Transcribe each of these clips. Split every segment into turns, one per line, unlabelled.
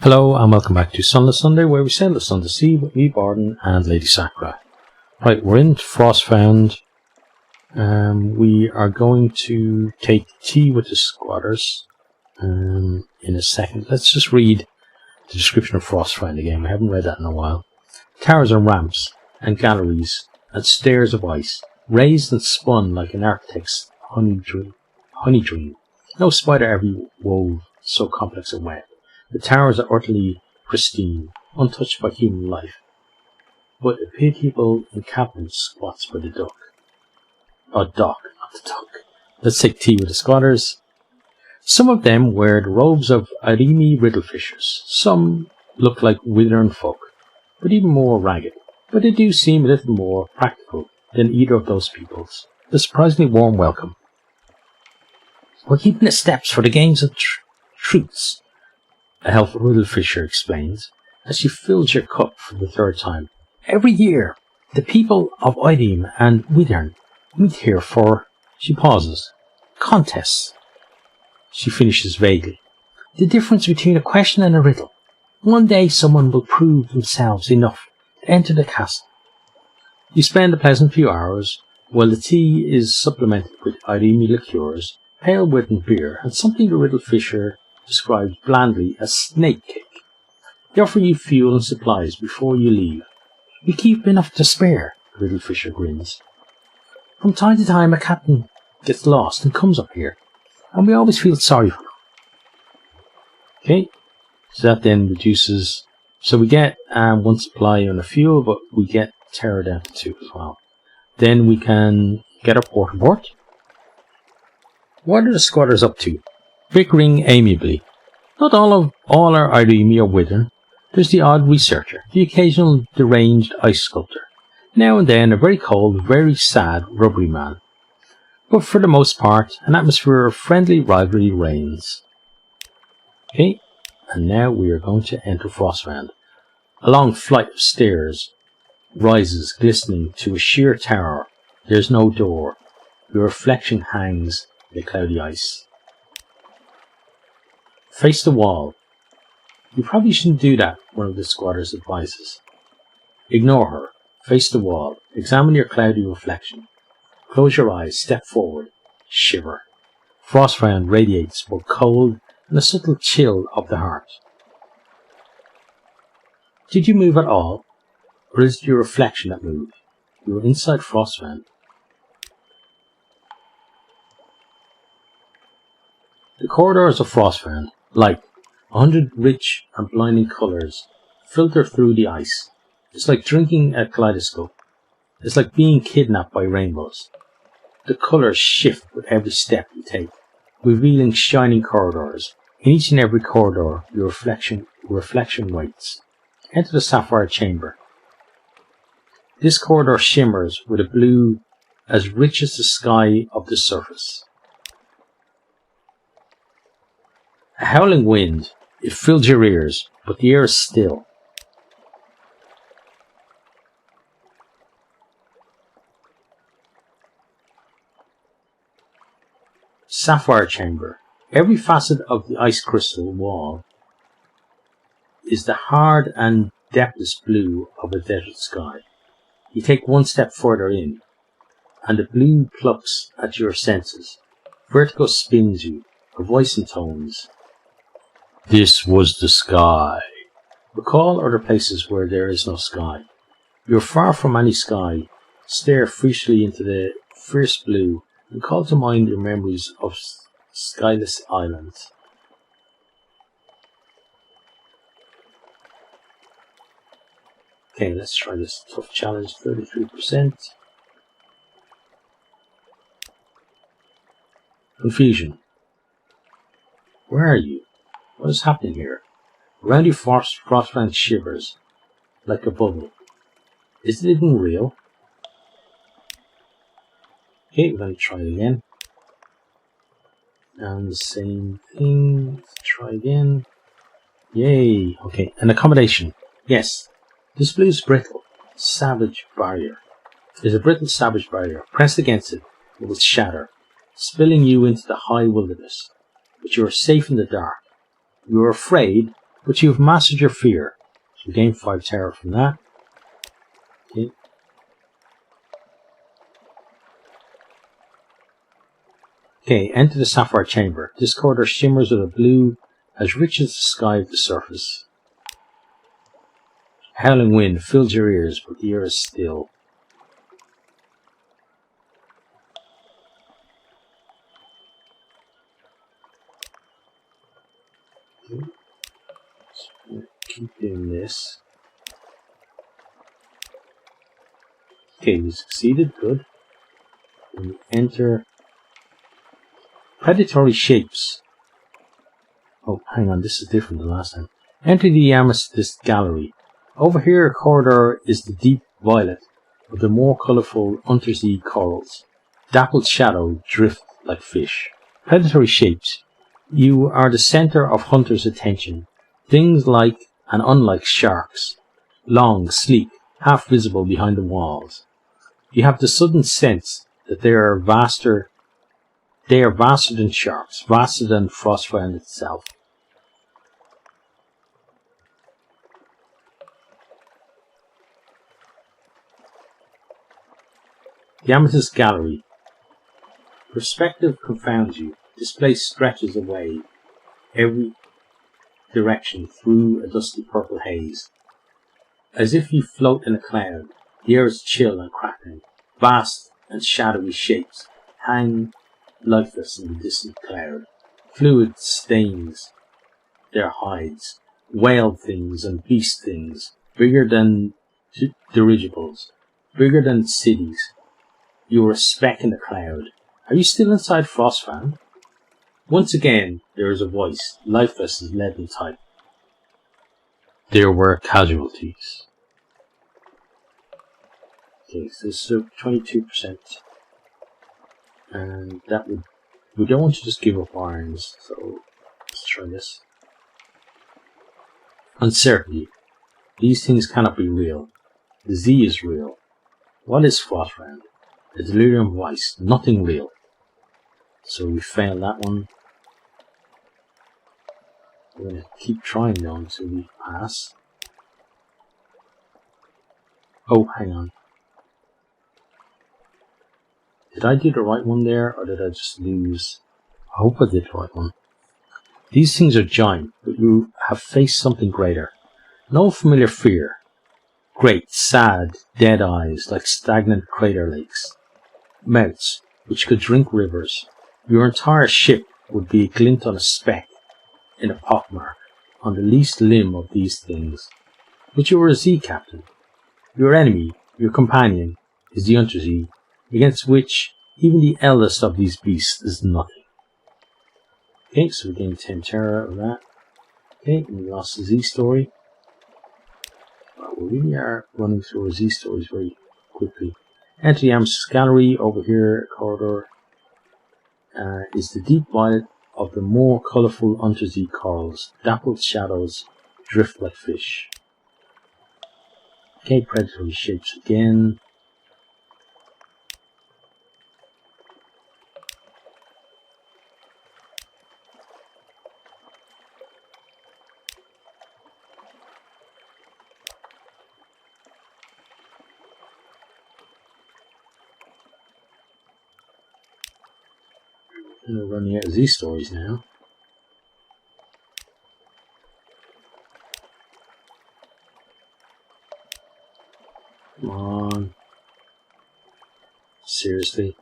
Hello and welcome back to Sunless Sunday, where we sail the Sunless Sea with me, Bardon, and Lady Sakura. Right, we're in Frostfound. We are going to take tea with the squatters in a second. Let's just read the description of Frostfound again. We haven't read that in a while. Towers and ramps and galleries and stairs of ice, raised and spun like an architect's honey dream. No spider ever wove so complex a web. The towers are utterly pristine, untouched by human life, but a pitiable encampment squats by the dock. Oh, dock, not the duck. Let's take tea with the squatters. Some of them wear the robes of Irimi riddlefishers. Some look like withering folk, but even more ragged. But they do seem a little more practical than either of those peoples. A surprisingly warm welcome. We're keeping the steps for the games of truths, a helpful riddlefisher explains, as she fills your cup for the third time. Every year, the people of Idim and Withern meet here for, she pauses, contests. She finishes vaguely. The difference between a question and a riddle. One day someone will prove themselves enough to enter the castle. You spend a pleasant few hours, while the tea is supplemented with Irimi liqueurs, pale wooden beer, and something the riddlefisher describes blandly as snake cake. They offer you fuel and supplies before you leave. We keep enough to spare, the riddlefisher grins. From time to time a captain gets lost and comes up here, and we always feel sorry for him. Okay, so that then reduces, so we get one supply on the fuel, but we get terror down to 2 as well. Then we can get our port aboard. What are the squatters up to? Bickering amiably. Not all are Irimi or Withern. There's the odd researcher, the occasional deranged ice sculptor, now and then a very cold, very sad, rubbery man. But for the most part, an atmosphere of friendly rivalry reigns. Okay, and now we are going to enter Frostfound. A long flight of stairs rises glistening to a sheer tower. There's no door. Your reflection hangs in the cloudy ice. Face the wall. You probably shouldn't do that, one of the squatters advises. Ignore her. Face the wall. Examine your cloudy reflection. Close your eyes. Step forward. Shiver. Frostfound radiates both cold and a subtle chill of the heart. Did you move at all? Or is it your reflection that moved? You are inside Frostfound. The corridors of Frostfound, light, 100 rich and blinding colours, filter through the ice. It's like drinking a kaleidoscope. It's like being kidnapped by rainbows. The colours shift with every step you take, revealing shining corridors. In each and every corridor, your reflection waits. Enter the sapphire chamber. This corridor shimmers with a blue as rich as the sky of the surface. A howling wind, it fills your ears, but the air is still. Sapphire chamber. Every facet of the ice crystal wall is the hard and depthless blue of a desert sky. You take one step further in, and the blue plucks at your senses. Vertigo spins you, a voice intones. This was the sky. Recall other places where there is no sky. You are far from any sky. Stare fiercely into the fierce blue and call to mind your memories of skyless islands. Okay, let's try this tough challenge. 33%. Confusion. Where are you? What is happening here? Around you Frostfound shivers like a bubble. Is it even real? Okay, we're going to try it again. And the same thing. Let's try again. Yay! Okay, an accommodation. Yes, this blue is brittle. Savage barrier. There's a brittle savage barrier. Pressed against it, it will shatter, spilling you into the high wilderness. But you are safe in the dark. You are afraid, but you've mastered your fear. So you gain 5 terror from that. Okay. Okay, enter the sapphire chamber. This corridor shimmers with a blue as rich as the sky at the surface. Howling wind fills your ears, but the air is still. Okay. So keep doing this. Okay, we succeeded. Good. And we enter predatory shapes. Oh, hang on, this is different than last time. Enter the amethyst gallery. Over here, a corridor is the deep violet of the more colourful undersea corals. Dappled shadow drift like fish. Predatory shapes. You are the centre of hunters' attention. Things like and unlike sharks. Long, sleek, half visible behind the walls. You have the sudden sense that they are vaster than sharks, vaster than Frostbound itself. The Amethyst Gallery. Perspective confounds you. This place stretches away every direction through a dusty purple haze. As if you float in a cloud, the air is chill and crackling. Vast and shadowy shapes hang lifeless in the distant cloud. Fluid stains their hides. Whale things and beast things, bigger than dirigibles, bigger than cities. You are a speck in the cloud. Are you still inside Frostbound? Once again, there is a voice, lifeless as leaden type. There were casualties. Okay, so this is 22%. And that would... We don't want to just give up irons, so let's try this. Uncertainty. These things cannot be real. The Z is real. What is Frostbound? A delirium voice, nothing real. So we failed that one. We're going to keep trying though until we pass. Oh, hang on. Did I do the right one there, or did I just lose? I hope I did the right one. These things are giant, but you have faced something greater. No familiar fear. Great, sad, dead eyes like stagnant crater lakes. Mouths, which could drink rivers. Your entire ship would be a glint on a speck in a pockmark on the least limb of these things. But you were a Z captain. Your enemy, your companion, is the Unterzee, against which even the eldest of these beasts is nothing. Okay, so we gained 10 terror of that. Okay, and we lost the Z story. Well, we really are running through our Z stories very quickly. Enter the Amethyst Gallery. Over here, corridor is the deep violet of the more colourful undersea corals. Dappled shadows drift like fish. Okay, predatory shapes again. We're running out of Z stories now. Come on. Seriously.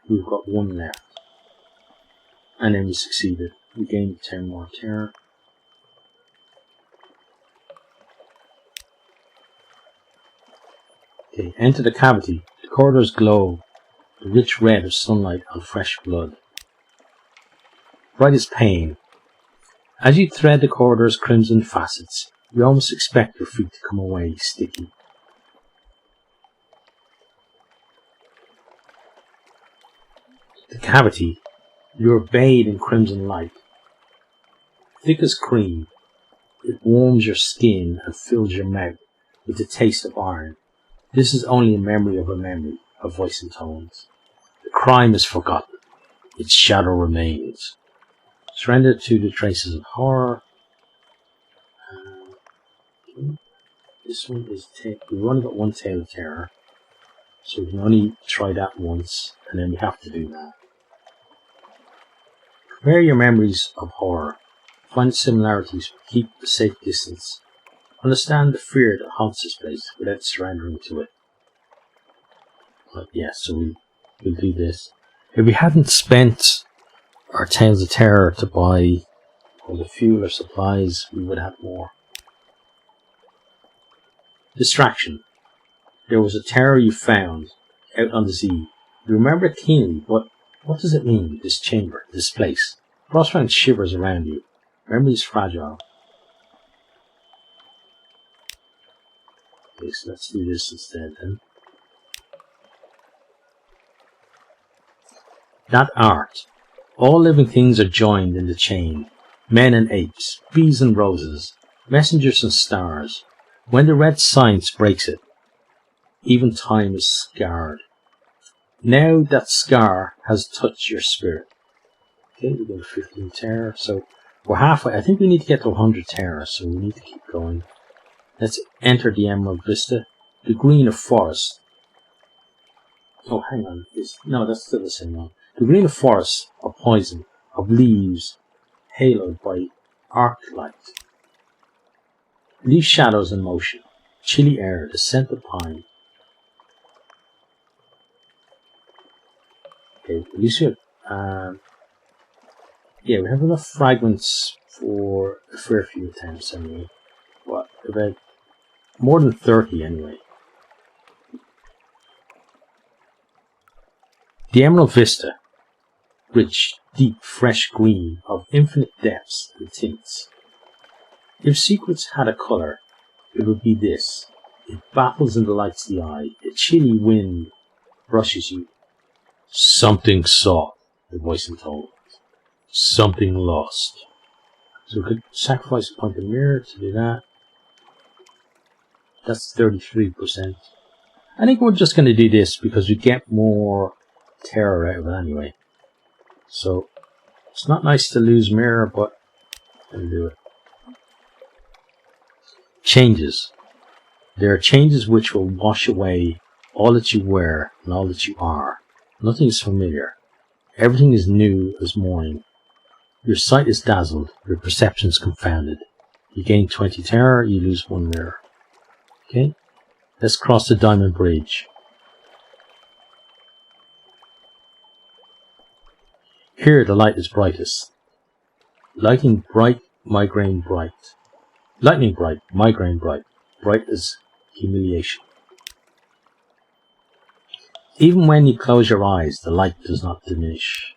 We've got one left. And then we succeeded. We gained 10 more terror. Okay, enter the cavity. The corridors glow, the rich red of sunlight on fresh blood. Bright as pain. As you thread the corridor's crimson facets, you almost expect your feet to come away sticky. The cavity. You are bathed in crimson light. Thick as cream, it warms your skin and fills your mouth with the taste of iron. This is only a memory, a voice intones. The crime is forgotten. Its shadow remains. Surrender to the traces of horror. This one is we've only got one tale of terror, so we can only try that once, and then we have to do that. Compare your memories of horror. Find similarities, but keep a safe distance. Understand the fear that haunts this place without surrendering to it. But yeah, so we'll do this. If we hadn't spent our tales of terror to buy all the fuel or supplies, we would have more. Distraction. There was a terror you found out on the sea. You remember it keenly, but what does it mean, this chamber, this place? Frostbound shivers around you. Memory is fragile. Okay, so let's do this instead then. That art. All living things are joined in the chain. Men and apes, bees and roses, messengers and stars. When the red science breaks it, even time is scarred. Now that scar has touched your spirit. Okay, we got 15 terror, so we're halfway. I think we need to get to 100 terror, so we need to keep going. Let's enter the Emerald Vista. The green of forest. Oh, hang on. No, that's still the same one. The green of forest, of poison, of leaves, haloed by arc light. Leaf shadows in motion. Chilly air, the scent of pine. Okay, at least we have, yeah, we have enough fragments for a fair few attempts anyway. What, about more than 30 anyway. The Emerald Vista, rich, deep, fresh green of infinite depths and tints. If secrets had a colour, it would be this. It baffles and delights the eye. A chilly wind brushes you. Something sought, the voice told. Something lost. So we could sacrifice a point of mirror to do that. That's 33%. I think we're just going to do this because we get more terror out of it anyway. So it's not nice to lose mirror, but I'll do it. Changes. There are changes which will wash away all that you were and all that you are. Nothing is familiar. Everything is new as morning. Your sight is dazzled, your perceptions confounded. You gain 20 terror, you lose 1 mirror. Okay, let's cross the Diamond Bridge. Here the light is brightest. Lightning bright, migraine bright. Lightning bright, migraine bright. Bright as humiliation. Even when you close your eyes, the light does not diminish.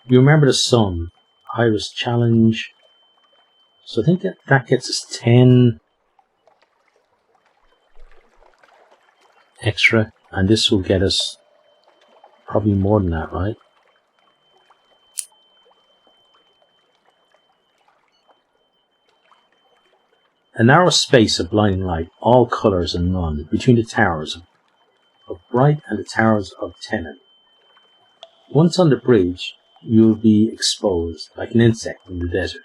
You remember the sun, Iris challenge. So I think that gets us 10 extra, and this will get us probably more than that, right? A narrow space of blinding light, all colours and none, between the towers of Bright and the towers of Tenon. Once on the bridge, you will be exposed like an insect in the desert,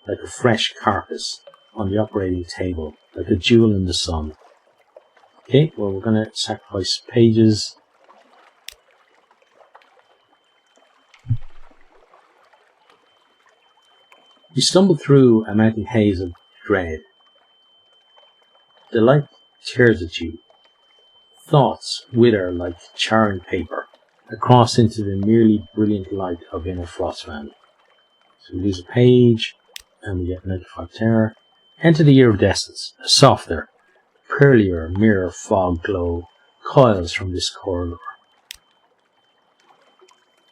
like a fresh carcass on the operating table, like a jewel in the sun. Okay, well, we're going to sacrifice pages. You stumble through a mounting haze of dread. The light tears at you. Thoughts wither like charring paper across into the merely brilliant light of inner Frostbound. So we lose a page, and we get 95 terror. Enter the iridescence, a softer, pearlier mirror fog glow coils from this corridor.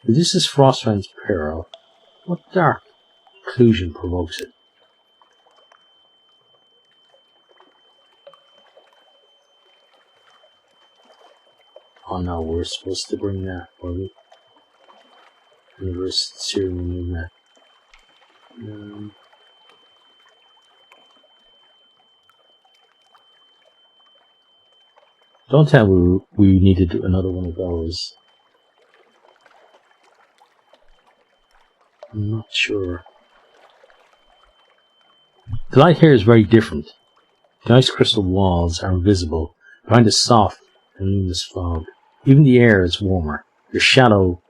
If this is Frostbound's peril, what dark conclusion provokes it? Oh no, we're supposed to bring that, were we? Reverse serial movement. Don't tell me we need to do another one of those. I'm not sure. The light here is very different. The ice crystal walls are invisible behind a soft and luminous fog. Even the air is warmer. Your shadow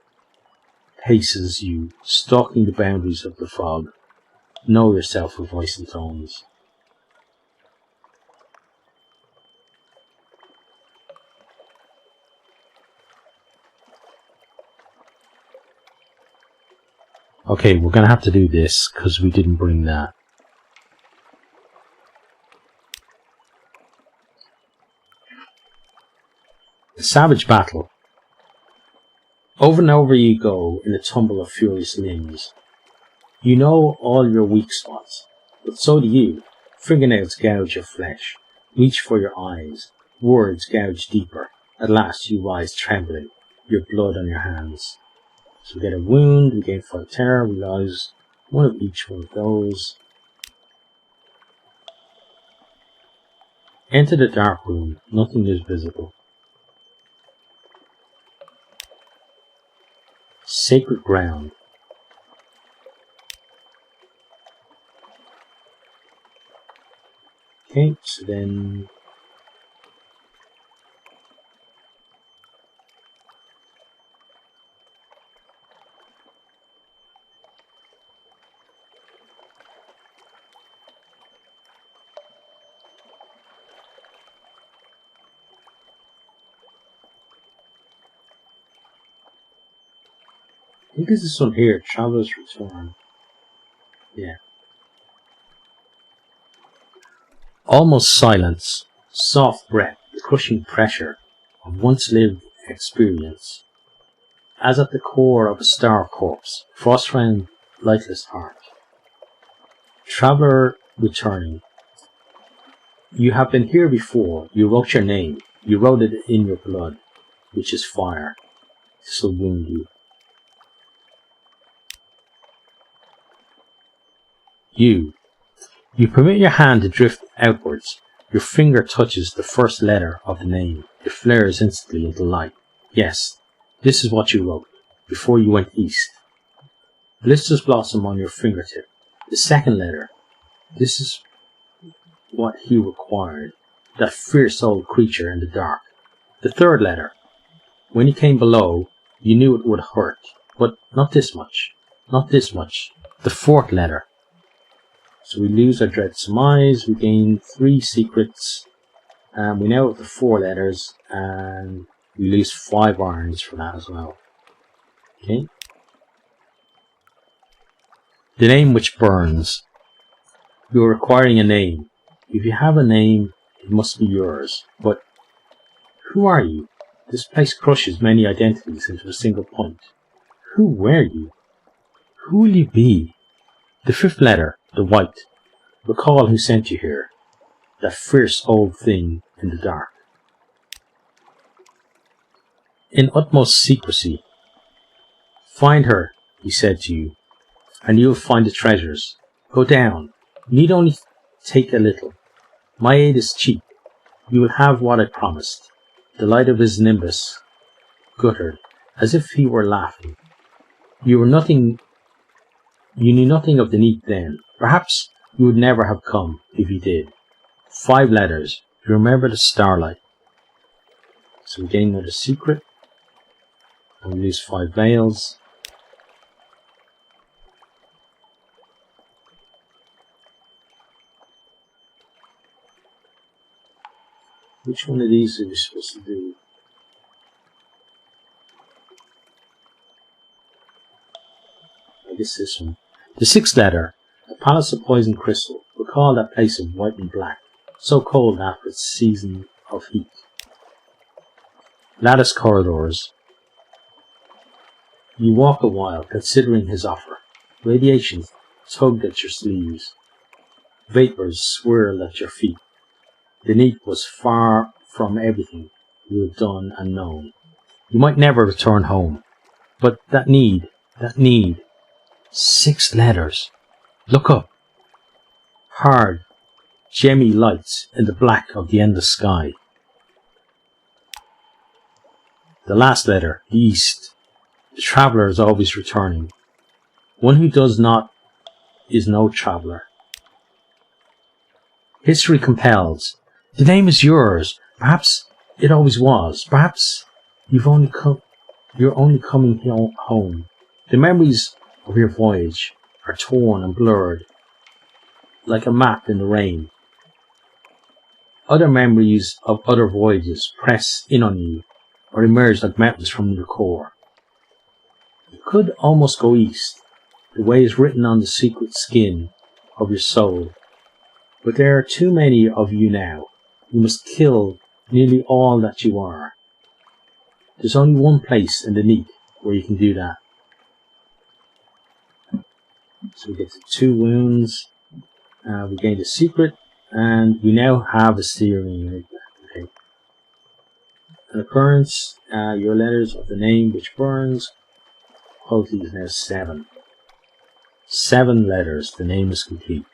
paces you, stalking the boundaries of the fog. Know yourself with voice and tones. Okay, we're going to have to do this because we didn't bring that. The savage battle. Over and over you go in a tumble of furious limbs. You know all your weak spots, but so do you. Fingernails gouge your flesh. Reach for your eyes. Words gouge deeper. At last you rise trembling, your blood on your hands. So we get a wound, we gain 5 terror, we lose one of each one of those. Enter the dark room. Nothing is visible. Sacred ground. Okay, so then I think it's this one here, Traveler's Return. Yeah. Almost silence, soft breath, the crushing pressure of once-lived experience. As at the core of a star corpse, frost-round, lightless heart. Traveller returning. You have been here before, you wrote your name, you wrote it in your blood, which is fire. This will wound you. You permit your hand to drift outwards. Your finger touches the first letter of the name. It flares instantly into light. Yes, this is what you wrote, before you went east. Blisters blossom on your fingertip. The second letter. This is what he required. That fierce old creature in the dark. The third letter. When he came below, you knew it would hurt. But not this much. Not this much. The fourth letter. So we lose our dread surmise, we gain 3 secrets, and we now have the 4 letters, and we lose 5 irons for that as well. Okay. The name which burns. You are requiring a name. If you have a name, it must be yours. But who are you? This place crushes many identities into a single point. Who were you? Who will you be? The 5th letter, the white. Recall who sent you here. That fierce old thing in the dark. In utmost secrecy. Find her, he said to you, and you'll find the treasures. Go down. You need only take a little. My aid is cheap. You will have what I promised. The light of his nimbus guttered, as if he were laughing. You knew nothing of the need then. Perhaps you would never have come if you did. 5 letters. You remember the starlight. So we gain another secret. And we lose 5 veils. Which one of these are we supposed to do? I guess this one. The 6th letter. A palace of poison crystal. Recall that place of white and black, so cold after its season of heat. Lattice corridors. You walk a while, considering his offer. Radiation tugged at your sleeves. Vapors swirled at your feet. The need was far from everything you had done and known. You might never return home. But that need. 6 letters. Look up. Hard, gemmy lights in the black of the endless sky. The last letter, the East. The traveller is always returning. One who does not is no traveller. History compels. The name is yours. Perhaps it always was. Perhaps you're only coming home. The memories of your voyage are torn and blurred, like a map in the rain. Other memories of other voyages press in on you, or emerge like mountains from your core. You could almost go east. The way is written on the secret skin of your soul. But there are too many of you now. You must kill nearly all that you are. There's only one place in the neat where you can do that. So we get to 2 wounds. We gained a secret, and we now have a steering. Okay. An occurrence. Your letters of the name which burns. Quality is now 7. 7 letters. The name is complete.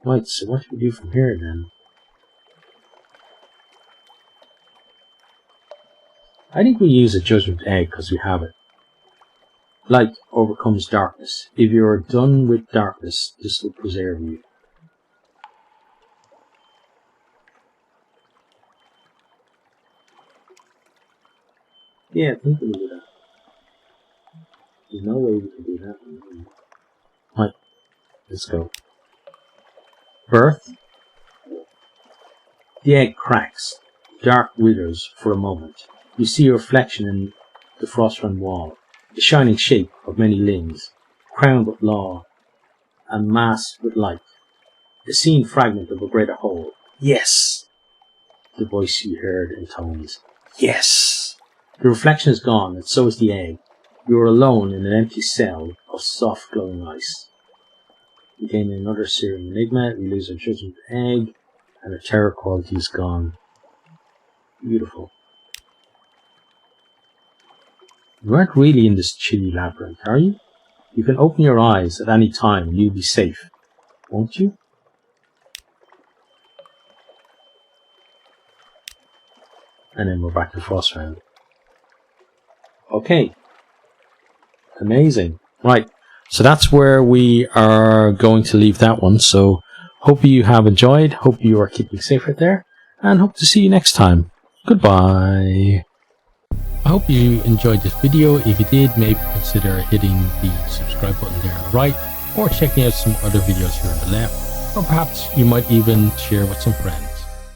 Right, so what do we do from here then? I think we use a judgment egg because we have it. Light overcomes darkness. If you are done with darkness, this will preserve you. Yeah, I think we can do that. There's no way we can do that. Right, let's go. Birth. The egg cracks. Dark withers for a moment. You see a reflection in the frost-run wall, the shining shape of many limbs, crowned with law and masked with light. A seen fragment of a greater whole. Yes! The voice you heard intones. Yes! The reflection is gone, and so is the egg. You are alone in an empty cell of soft glowing ice. We gain another serum enigma, we lose our judgment egg, and our terror quality is gone. Beautiful. You aren't really in this chilly labyrinth, are you? You can open your eyes at any time and you'll be safe, won't you? And then we're back to Frostbound. Okay. Amazing. Right. So that's where we are going to leave that one. So hope you have enjoyed. Hope you are keeping safe out there. And hope to see you next time. Goodbye. I hope you enjoyed this video. If you did, maybe consider hitting the subscribe button there on the right, or checking out some other videos here on the left, or perhaps you might even share with some friends.